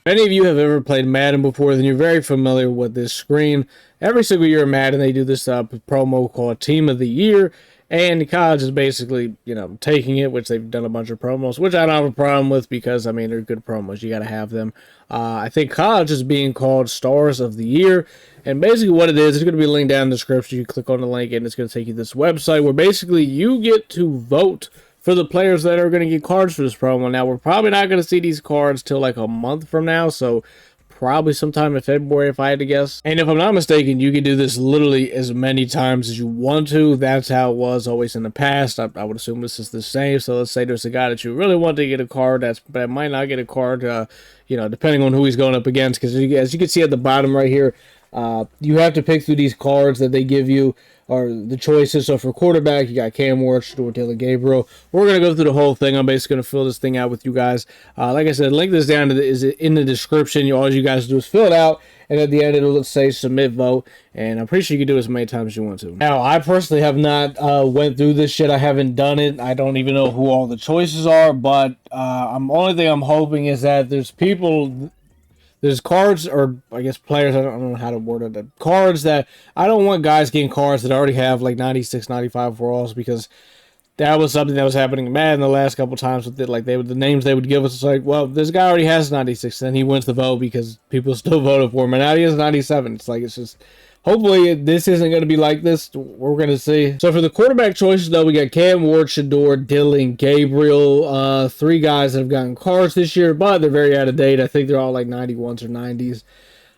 If any of you have ever played Madden before, then you're very familiar with this screen. Every single year in Madden, they do this promo called Team of the Year, and college is basically, taking it, which they've done a bunch of promos, which I don't have a problem with because, I mean, they're good promos. You got to have them. I think college is being called Stars of the Year, and basically what it is, it's going to be linked down in the description. You click on the link, and it's going to take you to this website where basically you get to vote for the players that are going to get cards for this promo. Now, we're probably not going to see these cards till like a month from now, so probably sometime in February if I had to guess. And if I'm not mistaken, you can do this literally as many times as you want to. That's how it was always in the past. I would assume this is the same. So let's say there's a guy that you really want to get a card that might not get a card, depending on who he's going up against. Because as you can see at the bottom right here, you have to pick through these cards that they give you, or the choices. So for quarterback, you got Cam Ward, Stuart Taylor, Gabriel. We're going to go through the whole thing. I'm basically going to fill this thing out with you guys. Like I said, link this down is in the description. All you guys do is fill it out, and at the end it'll say submit vote, and I'm pretty sure you can do it as many times as you want to. Now, I personally have not went through this shit. I haven't done it. I don't even know who all the choices are, but only thing I'm hoping is that there's cards, or I guess players, I don't know how to word it, cards that I don't want guys getting cards that already have like 96, 95 overalls, because that was something that was happening in Madden the last couple times with it. Like, the names they would give us, it's like, well, this guy already has 96, and he wins the vote because people still voted for him, and now he has 97. It's like, it's just, hopefully this isn't going to be like this. We're going to see. So for the quarterback choices, though, we got Cam Ward, Shedeur, Dillon, Gabriel. 3 guys that have gotten cards this year, but they're very out of date. I think they're all like 91s or 90s.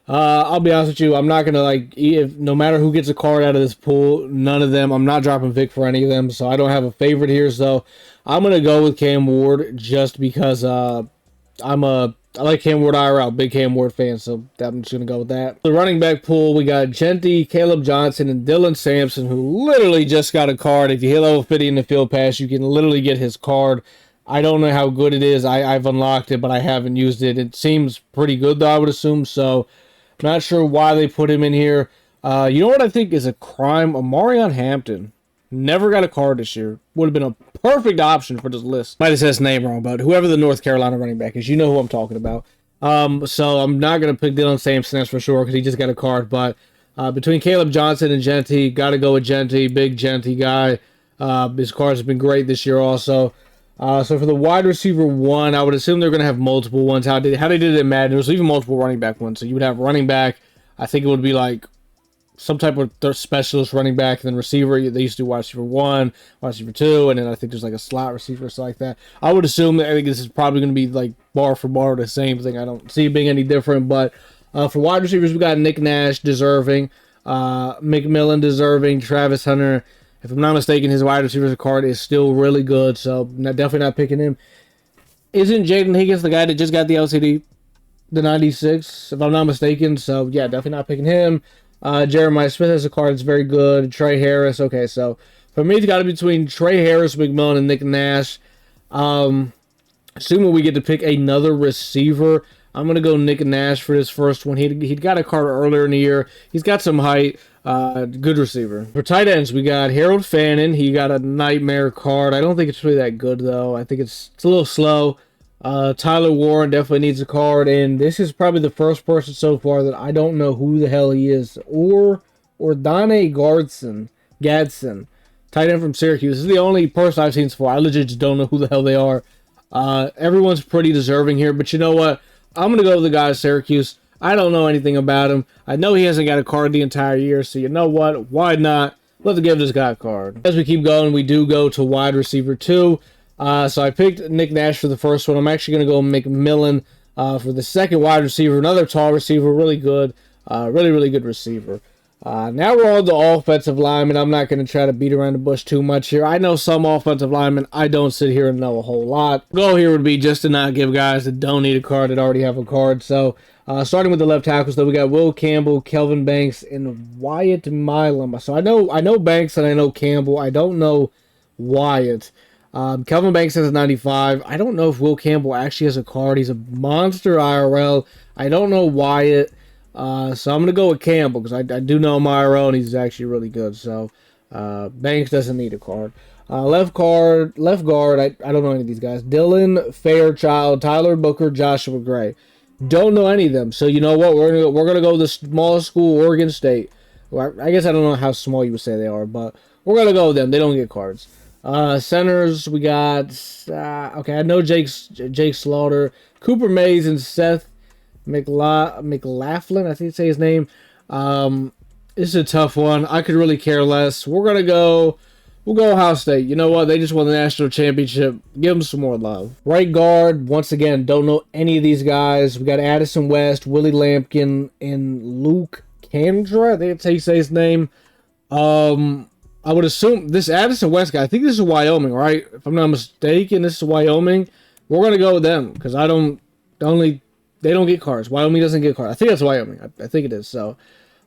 I'll be honest with you, I'm not going to, no matter who gets a card out of this pool, none of them, I'm not dropping Vic for any of them, so I don't have a favorite here. So I'm going to go with Cam Ward just because I like Cam Ward IRL, big Cam Ward fan, so I'm just going to go with that. The running back pool, we got Genty, Caleb Johnson, and Dylan Sampson, who literally just got a card. If you hit level 50 in the field pass, you can literally get his card. I don't know how good it is. I've unlocked it, but I haven't used it. It seems pretty good, though, I would assume, so not sure why they put him in here. You know what I think is a crime? Omarion Hampton. Never got a card this year. Would have been a perfect option for this list. Might have said his name wrong, but whoever the North Carolina running back is, you know who I'm talking about. So I'm not going to pick Dylan Sampson, that's for sure, because he just got a card. But between Caleb Johnson and Genty, got to go with Genty. Big Genty guy. His cards have been great this year also. So for the wide receiver 1, I would assume they're going to have multiple ones. How they did it in Madden, there was even multiple running back ones. So you would have running back. I think it would be like some type of specialist running back, and then receiver. They used to do wide receiver 1, wide receiver 2, and then I think there's like a slot receiver or something like that. I would assume that I think this is probably going to be like bar for bar the same thing. I don't see it being any different. But for wide receivers, we got Nick Nash, deserving, McMillan, deserving, Travis Hunter. If I'm not mistaken, his wide receiver card is still really good, so definitely not picking him. Isn't Jaden Higgins the guy that just got the LCD, the 96, if I'm not mistaken? So, yeah, definitely not picking him. Jeremiah Smith has a card that's very good. Trey Harris. Okay, so for me, it's got to be between Trey Harris, McMillan, and Nick Nash. Assuming we get to pick another receiver, I'm going to go Nick Nash for this first one. He'd got a card earlier in the year. He's got some height. Good receiver. For tight ends, we got Harold Fannin. He got a nightmare card. I don't think it's really that good, though. I think it's a little slow. Tyler Warren definitely needs a card, and this is probably the first person so far that I don't know who the hell he is. Or Donnie Gadsden, tight end from Syracuse. This is the only person I've seen so far. I legit just don't know who the hell they are. Everyone's pretty deserving here, but you know what? I'm going to go with the guy at Syracuse. I don't know anything about him. I know he hasn't got a card the entire year, so you know what? Why not? Let's give this guy a card. As we keep going, we do go to wide receiver 2. So I picked Nick Nash for the first one. I'm actually going to go McMillan for the second wide receiver. Another tall receiver, really good. Really good receiver. Now we're on the offensive lineman. I'm not going to try to beat around the bush too much here. I know some offensive linemen. I don't sit here and know a whole lot. The goal here would be just to not give guys that don't need a card that already have a card. So starting with the left tackles, though, we got Will Campbell, Kelvin Banks, and Wyatt Milam. So I know Banks and I know Campbell. I don't know Wyatt. Kelvin Banks has a 95. I don't know if Will Campbell actually has a card. He's a monster IRL. I don't know Wyatt. So I'm going to go with Campbell because I do know him IRL and he's actually really good. So Banks doesn't need a card. Left guard, I don't know any of these guys. Dylan Fairchild, Tyler Booker, Joshua Gray. Don't know any of them. So you know what? We're gonna go the smallest school, Oregon State. Well, I guess I don't know how small you would say they are, but we're gonna go with them. They don't get cards. Centers, we got okay. I know Jake Slaughter, Cooper Mays, and Seth McLaughlin. I think say his name. This is a tough one. I could really care less. We'll go Ohio State. You know what? They just won the national championship. Give them some more love. Right guard, once again, don't know any of these guys. We got Addison West, Willie Lampkin, and Luke Kandra. I think that's how you say his name. I would assume this Addison West guy, I think this is Wyoming, right? If I'm not mistaken, this is Wyoming. We're going to go with them because they don't get cards. Wyoming doesn't get cards. I think that's Wyoming. I think it is. So,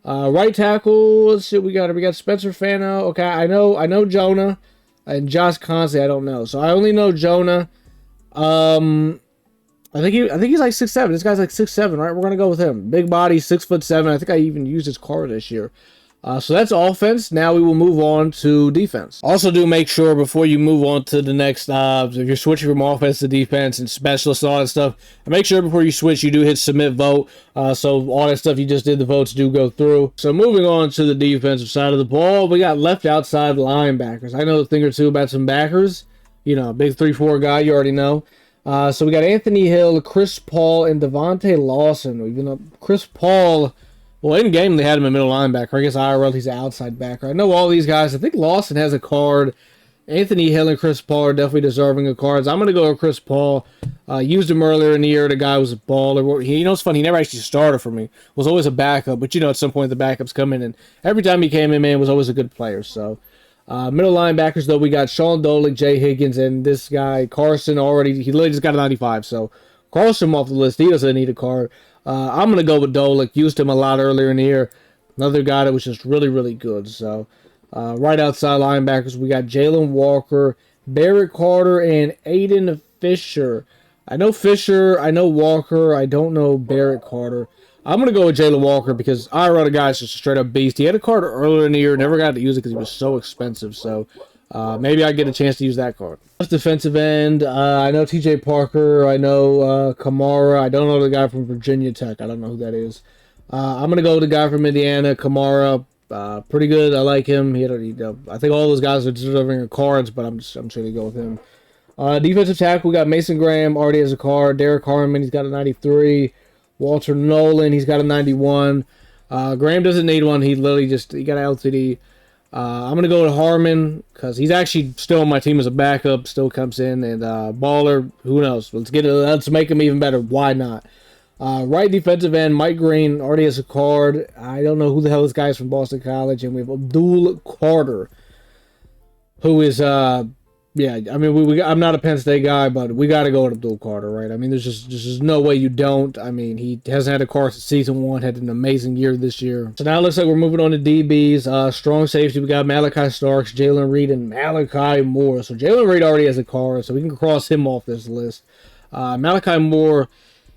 right tackle, let's see what we got. We got Spencer Fano. Okay, I know Jonah and Josh Consley. I don't know. So I only know Jonah. I think he's like 6'7". This guy's like 6'7", right? We're gonna go with him. Big body, 6'7". I think I even used his card this year. So that's offense. Now we will move on to defense. Also, do make sure before you move on to the next, if you're switching from offense to defense and specialists and all that stuff, make sure before you switch, you do hit submit vote. So all that stuff you just did, the votes do go through. So moving on to the defensive side of the ball, we got left outside linebackers. I know a thing or two about some backers. You know, big 3-4 guy, you already know. So we got Anthony Hill, Chris Paul, and Devontae Lawson. Even though Chris Paul... Well, in game they had him in middle linebacker. I guess IRL he's an outside backer. I know all these guys. I think Lawson has a card. Anthony Hill and Chris Paul are definitely deserving of cards. I'm going to go with Chris Paul. Used him earlier in the year. The guy was a baller. You know, it's funny. He never actually started for me. Was always a backup. But, you know, at some point the backups come in. And every time he came in, man, was always a good player. So, middle linebackers, though, we got Sean Dolick, Jay Higgins, and this guy, Carson, already. He literally just got a 95. So, Carson off the list. He doesn't need a card. I'm going to go with Dolick. Used him a lot earlier in the year. Another guy that was just really, really good. So, right outside linebackers, we got Jalen Walker, Barrett Carter, and Aiden Fisher. I know Fisher. I know Walker. I don't know Barrett Carter. I'm going to go with Jalen Walker because I run a guy just a straight-up beast. He had a card earlier in the year. Never got to use it because he was so expensive. So, maybe I get a chance to use that card. Defensive end, I know TJ Parker, I know Kamara, I don't know the guy from Virginia Tech, I don't know who that is. I'm going to go with the guy from Indiana, Kamara, pretty good, I like him. I think all those guys are deserving of cards, but I'm sure to go with him. Defensive tackle, we got Mason Graham, already has a card. Derek Harmon, he's got a 93. Walter Nolan, he's got a 91. Graham doesn't need one, he got an LTD. I'm going to go with Harmon because he's actually still on my team as a backup, still comes in, and Baller, who knows? Let's make him even better. Why not? Right defensive end, Mike Green already has a card. I don't know who the hell this guy is from Boston College, and we have Abdul Carter, who is I mean, I'm not a Penn State guy, but we got to go with Abdul Carter, right? I mean, there's just no way you don't. I mean, he hasn't had a card since season 1, had an amazing year this year. So now it looks like we're moving on to DBs. Strong safety, we got Malachi Starks, Jalen Reed, and Malachi Moore. So Jalen Reed already has a card, so we can cross him off this list. Malachi Moore,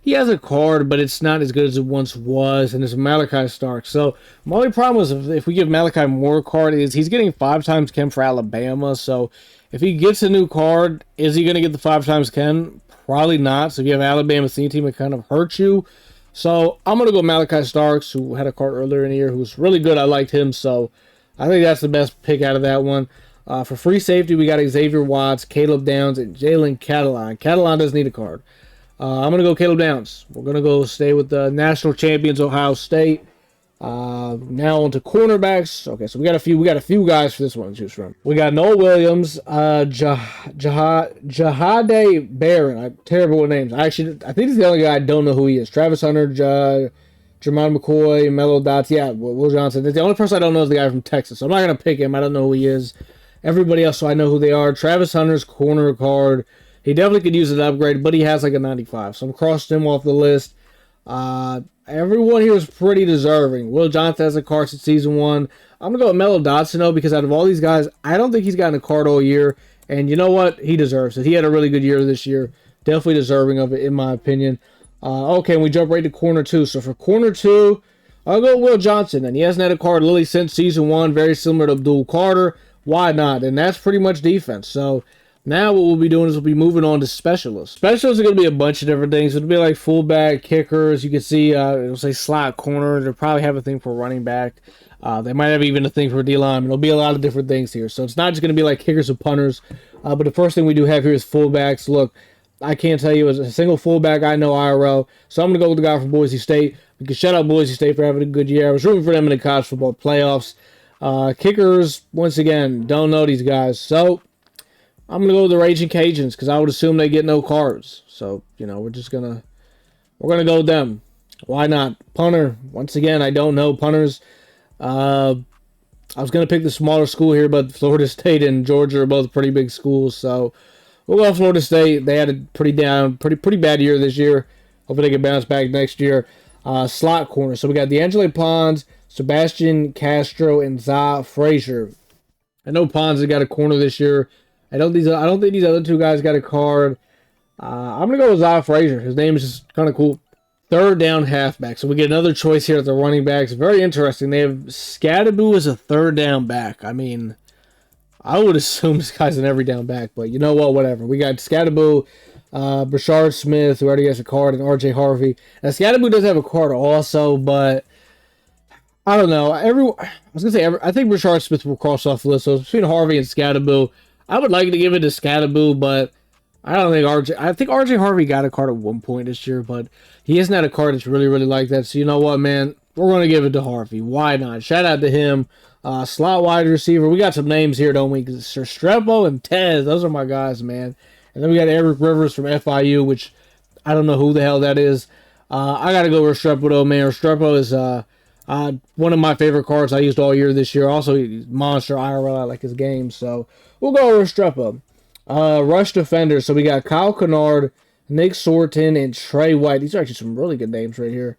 he has a card, but it's not as good as it once was, and it's Malachi Starks. So my only problem is if we give Malachi Moore a card is he's getting 5 times Ken for Alabama, so if he gets a new card, is he going to get the 5 times Ken? Probably not. So if you have Alabama senior team, it kind of hurts you. So I'm going to go Malachi Starks, who had a card earlier in the year, who was really good. I liked him, so I think that's the best pick out of that one. For free safety, we got Xavier Watts, Caleb Downs, and Jalen Catalan. Catalan doesn't need a card. I'm going to go Caleb Downs. We're going to go stay with the national champions, Ohio State. Now on to cornerbacks. Okay, so we got a few guys for this one to choose from. We got Noel Williams, Jahade Barron. Terrible with names. I think he's the only guy I don't know who he is. Travis Hunter, Jermon McCoy, Mello Dots. Yeah, Will Johnson. The only person I don't know is the guy from Texas. So I'm not gonna pick him. I don't know who he is. Everybody else, so I know who they are. Travis Hunter's corner card. He definitely could use an upgrade, but he has like a 95. So I'm crossing him off the list. Everyone here is pretty deserving. Will Johnson has a card since season 1. I'm going to go with Mello Dotson, though, because out of all these guys, I don't think he's gotten a card all year. And you know what? He deserves it. He had a really good year this year. Definitely deserving of it, in my opinion. Okay, and we jump right to corner 2. So for corner 2, I'll go with Will Johnson. And he hasn't had a card literally since season 1. Very similar to Abdul Carter. Why not? And that's pretty much defense. So Now what we'll be doing is we'll be moving on to specialists. Specialists are going to be a bunch of different things. It'll be like fullback, kickers. You can see it'll say slot corner. They'll probably have a thing for running back. They might have even a thing for D-line. There'll be a lot of different things here. So it's not just going to be like kickers and punters. But the first thing we do have here is fullbacks. Look, I can't tell you as a single fullback I know IRL. So I'm going to go with the guy from Boise State. We can shout out Boise State for having a good year. I was rooting for them in the college football playoffs. Kickers, once again, don't know these guys. So I'm going to go with the Raging Cajuns because I would assume they get no cards. So, you know, we're going to go with them. Why not? Punter, once again, I don't know punters. I was going to pick the smaller school here, but Florida State and Georgia are both pretty big schools. So we'll go with Florida State. They had a pretty bad year this year. Hopefully they can bounce back next year. Slot corner. So we got D'Angelo Pons, Sebastian Castro, and Za Frazier. I know Pons has got a corner this year. I don't think these other two guys got a card. I'm going to go with Za Frazier. His name is just kind of cool. Third down halfback. So we get another choice here at the running backs. Very interesting. They have Scadaboo as a third down back. I mean, I would assume this guy's an every down back, but you know what? Whatever. We got Scadaboo, Brashard Smith, who already has a card, and RJ Harvey. Now, Scadaboo does have a card also, but I don't know. I think Brashard Smith will cross off the list. So between Harvey and Scadaboo, I would like to give it to Scadaboo, but I don't think I think RJ Harvey got a card at one point this year, but he hasn't had a card that's really, really like that. So you know what, man? We're going to give it to Harvey. Why not? Shout out to him. Slot wide receiver. We got some names here, don't we? Restrepo and Tez. Those are my guys, man. And then we got Eric Rivers from FIU, which I don't know who the hell that is. I got to go with Restrepo, though, man. Restrepo is one of my favorite cards I used all year this year. Also, he's monster IRL. I like his game. So we'll go with Restrepo. Rush defenders. So we got Kyle Kennard, Nick Sorton, and Trey White. These are actually some really good names right here.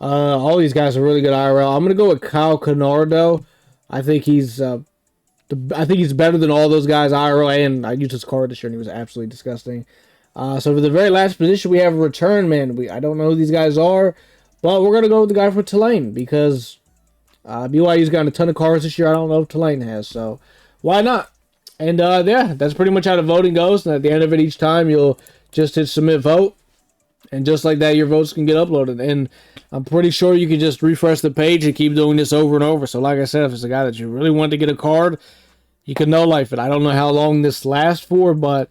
All these guys are really good IRL. I'm gonna go with Kyle Kennard though. I think he's better than all those guys IRL, and I used his card this year and he was absolutely disgusting. So for the very last position we have a return man. I don't know who these guys are, but we're gonna go with the guy from Tulane because BYU's gotten a ton of cards this year. I don't know if Tulane has, so why not? And yeah, that's pretty much how the voting goes. And at the end of it, each time you'll just hit submit vote. And just like that, your votes can get uploaded. And I'm pretty sure you can just refresh the page and keep doing this over and over. So like I said, if it's a guy that you really want to get a card, you can no-life it. I don't know how long this lasts for, but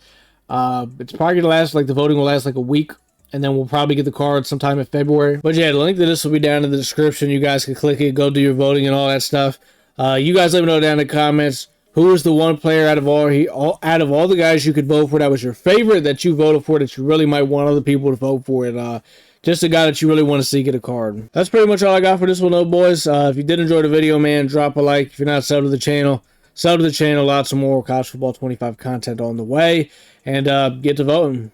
it's probably going to last, like the voting will last like a week. And then we'll probably get the card sometime in February. But yeah, the link to this will be down in the description. You guys can click it, go do your voting and all that stuff. You guys let me know down in the comments. Who is the one player out of all the guys you could vote for that was your favorite that you voted for that you really might want other people to vote for? And just a guy that you really want to see get a card. That's pretty much all I got for this one, though, boys. If you did enjoy the video, man, drop a like. If you're not subbed to the channel, sub to the channel. Lots of more College Football 25 content on the way. And get to voting.